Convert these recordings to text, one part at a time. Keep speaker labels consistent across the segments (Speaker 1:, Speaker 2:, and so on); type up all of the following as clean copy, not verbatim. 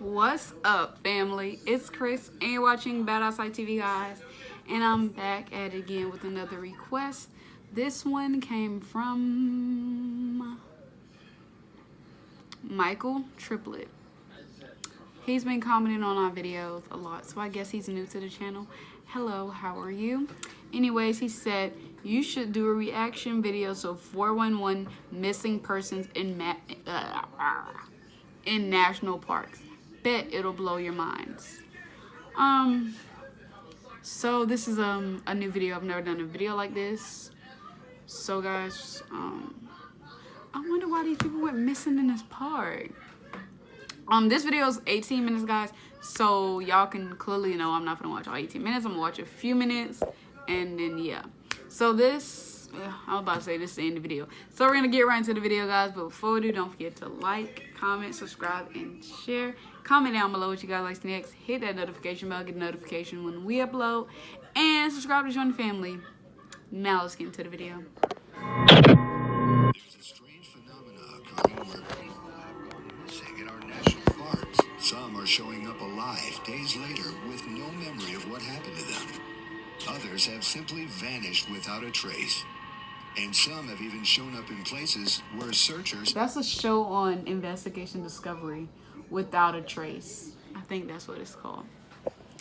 Speaker 1: What's up, family? It's Chris, and you're watching Bad Outside TV, guys. And I'm back at it again with another request. This one came from Michael Triplet. He's been commenting on our videos a lot, so I guess he's new to the channel. Hello, how are you? Anyways, he said, you should do a reaction video so 411 missing persons in national parks. Bet it'll blow your minds. So this is a new video. I've never done a video like this. So guys, I wonder why these people went missing in this park. This video is 18 minutes, guys, so y'all can clearly know I'm not gonna watch all 18 minutes. I'm gonna watch a few minutes, and then yeah. So this, I was about to say this is the end of the video. So we're gonna get right into the video, guys. But before we do, don't forget to like, comment, subscribe, and share. Comment down below what you guys like next. Hit that notification bell, get a notification when we upload, and subscribe to join the family. Now let's get into the video.
Speaker 2: There's a strange phenomenon occurring where people are missing in our national parks. Some are showing up alive days later with no memory of what happened to them. Others have simply vanished without a trace. And some have even shown up in places where searchers...
Speaker 1: That's a show on Investigation Discovery, Without a Trace. I think that's what it's called.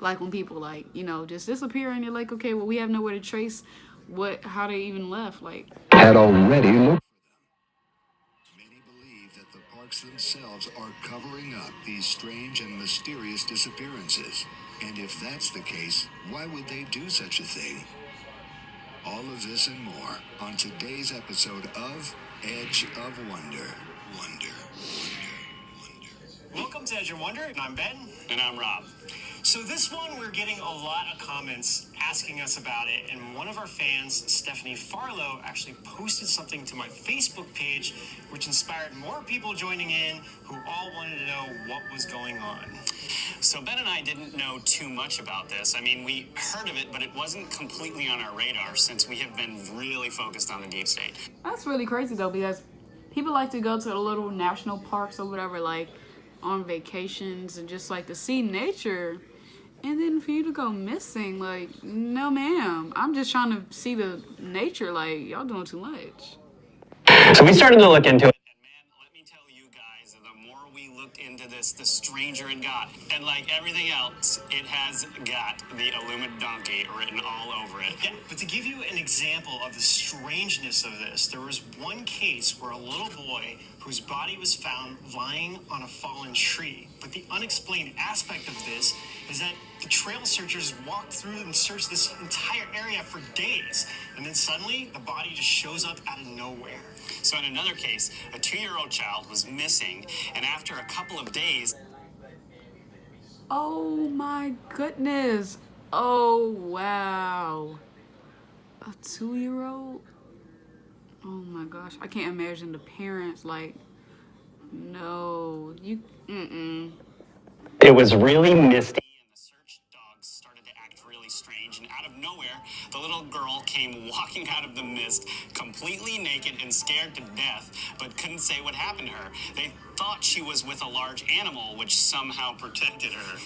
Speaker 1: Like when people like, you know, just disappear and you're like, okay, well, we have nowhere to trace how they even left. Like,
Speaker 2: had already looked for them. Many believe that the parks themselves are covering up these strange and mysterious disappearances. And if that's the case, why would they do such a thing? All of this and more on today's episode of Edge of Wonder.
Speaker 3: Welcome to Edge of Wonder, and I'm Ben.
Speaker 4: And I'm Rob.
Speaker 3: So this one, we're getting a lot of comments asking us about it, and one of our fans, Stephanie Farlow, actually posted something to my Facebook page, which inspired more people joining in who all wanted to know what was going on.
Speaker 4: So Ben and I didn't know too much about this. I mean, we heard of it, but it wasn't completely on our radar since we have been really focused on the deep state.
Speaker 1: that's really crazy though, because people like to go to the little national parks or whatever, like on vacations, and just like to see nature. And then for you to go missing, like, no ma'am, I'm just trying to see the nature. Like, y'all doing too much.
Speaker 4: So we started to look into it. And man, let me tell you guys, the more we looked into this, the stranger it got. And like everything else, it has got the Illuminati written all over it.
Speaker 3: Yeah, but to give you an example of the strangeness of this, there was one case where a little boy whose body was found lying on a fallen tree. But the unexplained aspect of this is that the trail searchers walked through and searched this entire area for days. And then suddenly, the body just shows up out of nowhere.
Speaker 4: So in another case, a 2-year-old child was missing, and after a couple of days...
Speaker 1: Oh my goodness. Oh, wow. A 2-year-old? Oh my gosh. I can't imagine the parents, like, no.
Speaker 4: It was really misty, and the search dogs started to act really strange, and out of nowhere, the little girl came walking out of the mist, completely naked and scared to death, but couldn't say what happened to her. They thought she was with a large animal, which somehow protected her.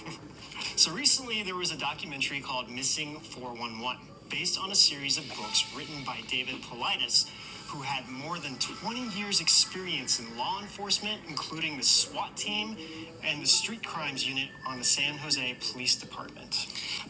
Speaker 3: So recently, there was a documentary called Missing 411, based on a series of books written by David Paulides, who had more than 20 years experience in law enforcement, including the SWAT team and the street crimes unit on the San Jose Police Department.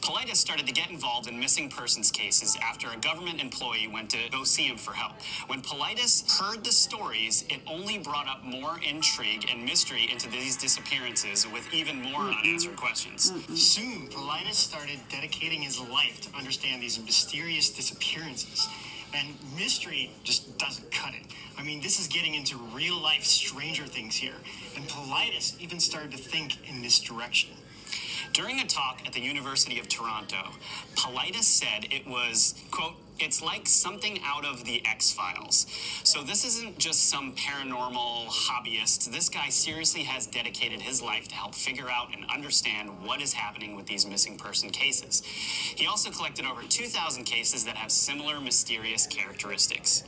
Speaker 4: Paulides started to get involved in missing persons cases after a government employee went to go see him for help. When Paulides heard the stories, it only brought up more intrigue and mystery into these disappearances with even more unanswered questions.
Speaker 3: Soon, Paulides started dedicating his life to understand these mysterious disappearances. And mystery just doesn't cut it. I mean, this is getting into real-life Stranger Things here. And Paulides even started to think in this direction.
Speaker 4: During a talk at the University of Toronto, Paulides said it was, quote, it's like something out of the X-Files. So this isn't just some paranormal hobbyist. This guy seriously has dedicated his life to help figure out and understand what is happening with these missing person cases. He also collected over 2,000 cases that have similar mysterious characteristics.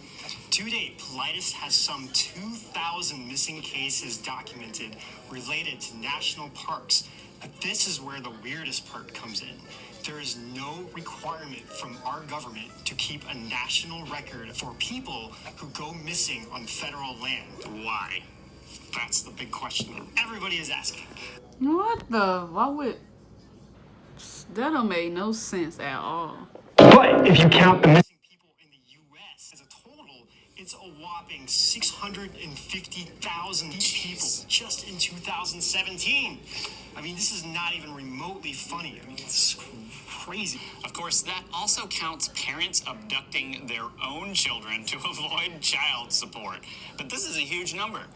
Speaker 3: To date, Paulides has some 2,000 missing cases documented related to national parks. But this is where the weirdest part comes in. There is no requirement from our government to keep a national record for people who go missing on federal land. Why? That's the big question that everybody is asking.
Speaker 1: What the? Why would that? Don't make no sense at all.
Speaker 3: But if you count the missing people in the U.S. as a total, it's a whopping 650,000 people just in 2017. I mean, this is not even remotely funny. I mean, it's crazy.
Speaker 4: Of course, that also counts parents abducting their own children to avoid child support. But this is a huge number.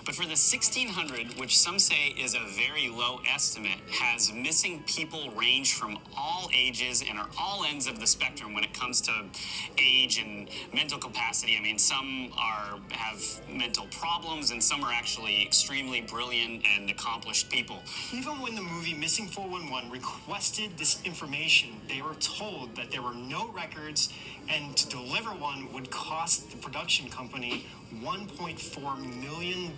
Speaker 4: But for the 1,600, which some say is a very low estimate, has missing people range from all ages and are all ends of the spectrum when it comes to age and mental capacity. I mean, some have mental problems and some are actually extremely brilliant and accomplished people.
Speaker 3: Even when the movie Missing 411 requested this information, they were told that there were no records and to deliver one would cost the production company $1.4 million,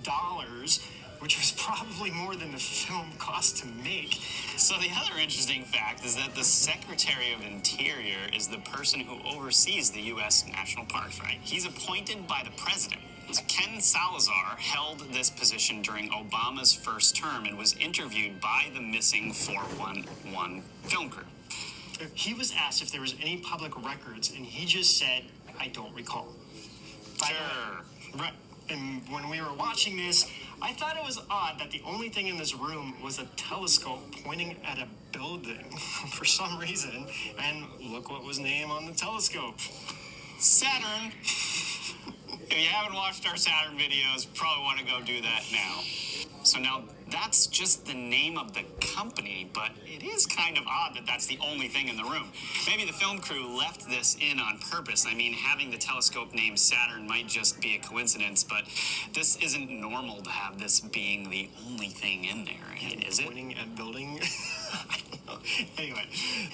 Speaker 3: which was probably more than the film cost to make.
Speaker 4: So the other interesting fact is that the Secretary of Interior is the person who oversees the U.S. national parks, right? He's appointed by the president. Ken Salazar held this position during Obama's first term and was interviewed by the Missing 411 film crew.
Speaker 3: He was asked if there was any public records, and he just said, "I don't recall."
Speaker 4: Sure.
Speaker 3: Right. And when we were watching this, I thought it was odd that the only thing in this room was a telescope pointing at a building for some reason. And look what was named on the telescope.
Speaker 4: Saturn. If you haven't watched our Saturn videos, probably want to go do that now. So now that's just the name of the company, but it is kind of odd that that's the only thing in the room. Maybe the film crew left this in on purpose. I mean, having the telescope named Saturn might just be a coincidence, but this isn't normal to have this being the only thing in there, is it?
Speaker 3: Pointing at building. I don't know. Anyway,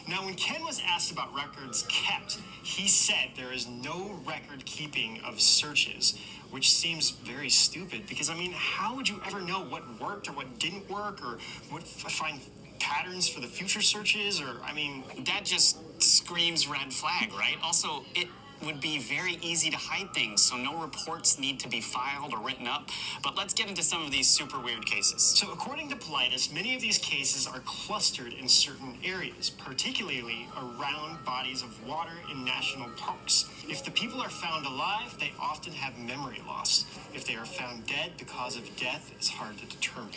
Speaker 3: now when Ken was asked about records kept, he said there is no record keeping of searches, which seems very stupid because, I mean, how would you ever know what worked or what didn't work or what find patterns for the future searches? Or, I mean,
Speaker 4: that just screams red flag, right? Also, it would be very easy to hide things, so no reports need to be filed or written up. But let's get into some of these super weird cases.
Speaker 3: So according to Paulides, many of these cases are clustered in certain areas, particularly around bodies of water in national parks. If the people are found alive, they often have memory loss. If they are found dead, the cause of death is hard to determine.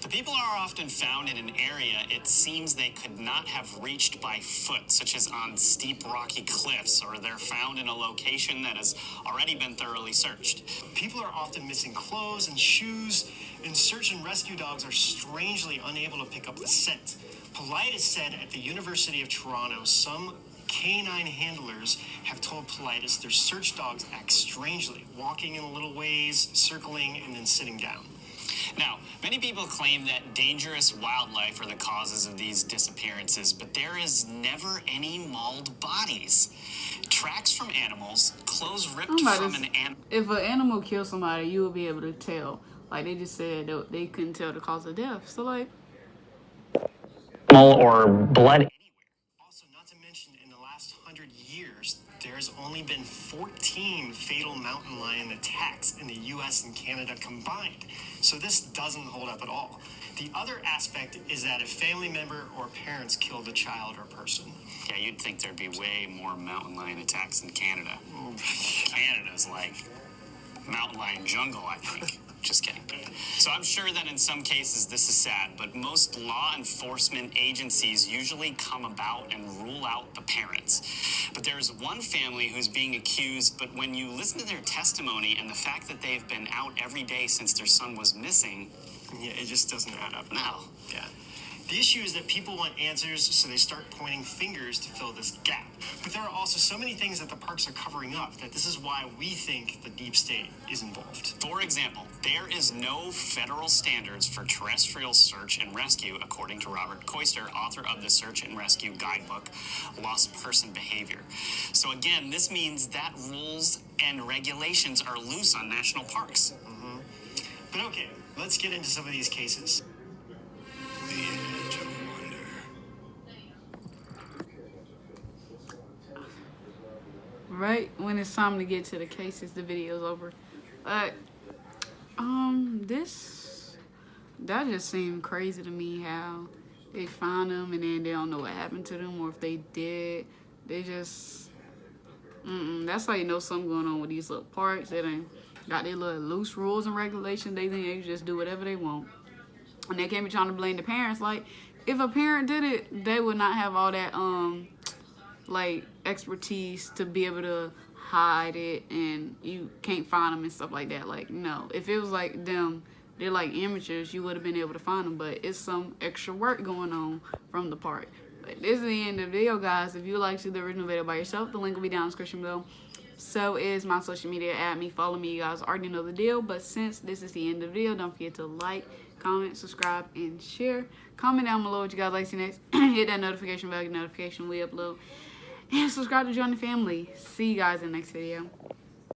Speaker 4: The people are often found in an area it seems they could not have reached by foot, such as on steep rocky cliffs, or they're found in a location that has already been thoroughly searched.
Speaker 3: People are often missing clothes and shoes, and search and rescue dogs are strangely unable to pick up the scent. Paulides said at the University of Toronto, some canine handlers have told Paulides their search dogs act strangely, walking in little ways, circling, and then sitting down.
Speaker 4: Now, many people claim that dangerous wildlife are the causes of these disappearances, but there is never any mauled bodies. Tracks from animals, clothes ripped from an animal.
Speaker 1: If an animal kills somebody, you will be able to tell. Like they just said, they couldn't tell the cause of death. So like,
Speaker 3: or blood. Also, not to mention, in the last 100 years, there's only been 14 fatal mountain lion attacks in the U.S. and Canada combined. So this doesn't hold up at all. The other aspect is that a family member or parents killed a child or person.
Speaker 4: Yeah, you'd think there'd be way more mountain lion attacks in Canada. Canada's like mountain lion jungle, I think. Just kidding. So I'm sure that in some cases this is sad, but most law enforcement agencies usually come about and rule out the parents. But there's one family who's being accused, but when you listen to their testimony and the fact that they've been out every day since their son was missing,
Speaker 3: yeah, it just doesn't add up.
Speaker 4: No.
Speaker 3: Yeah. The issue is that people want answers, so they start pointing fingers to fill this gap. But there are also so many things that the parks are covering up that this is why we think the deep state is involved.
Speaker 4: For example, there is no federal standards for terrestrial search and rescue, according to Robert Koister, author of the Search and Rescue Guidebook, Lost Person Behavior. So again, this means that rules and regulations are loose on national parks.
Speaker 3: But okay, let's get into some of these cases.
Speaker 2: The edge of wonder.
Speaker 1: Right when it's time to get to the cases, the video's over. But that just seemed crazy to me, how they find them and then they don't know what happened to them, or if they did, they just that's how you know something going on with these little parks. They done got their little loose rules and regulations. They think they can just do whatever they want, and they can't be trying to blame the parents. Like, if a parent did it, they would not have all that like expertise to be able to hide it, and you can't find them and stuff like that. Like, no, if it was like them, they're like amateurs, you would have been able to find them, but it's some extra work going on from the park. But this is the end of the video, guys. If you would like to see the original video by yourself, the link will be down in the description below. So is my social media. Add me, follow me. You guys already know the deal. But since this is the end of the video, don't forget to like, comment, subscribe, and share. Comment down below what you guys like to see next. Hit that notification bell, get notification when we upload. And subscribe to join the family. See you guys in the next video.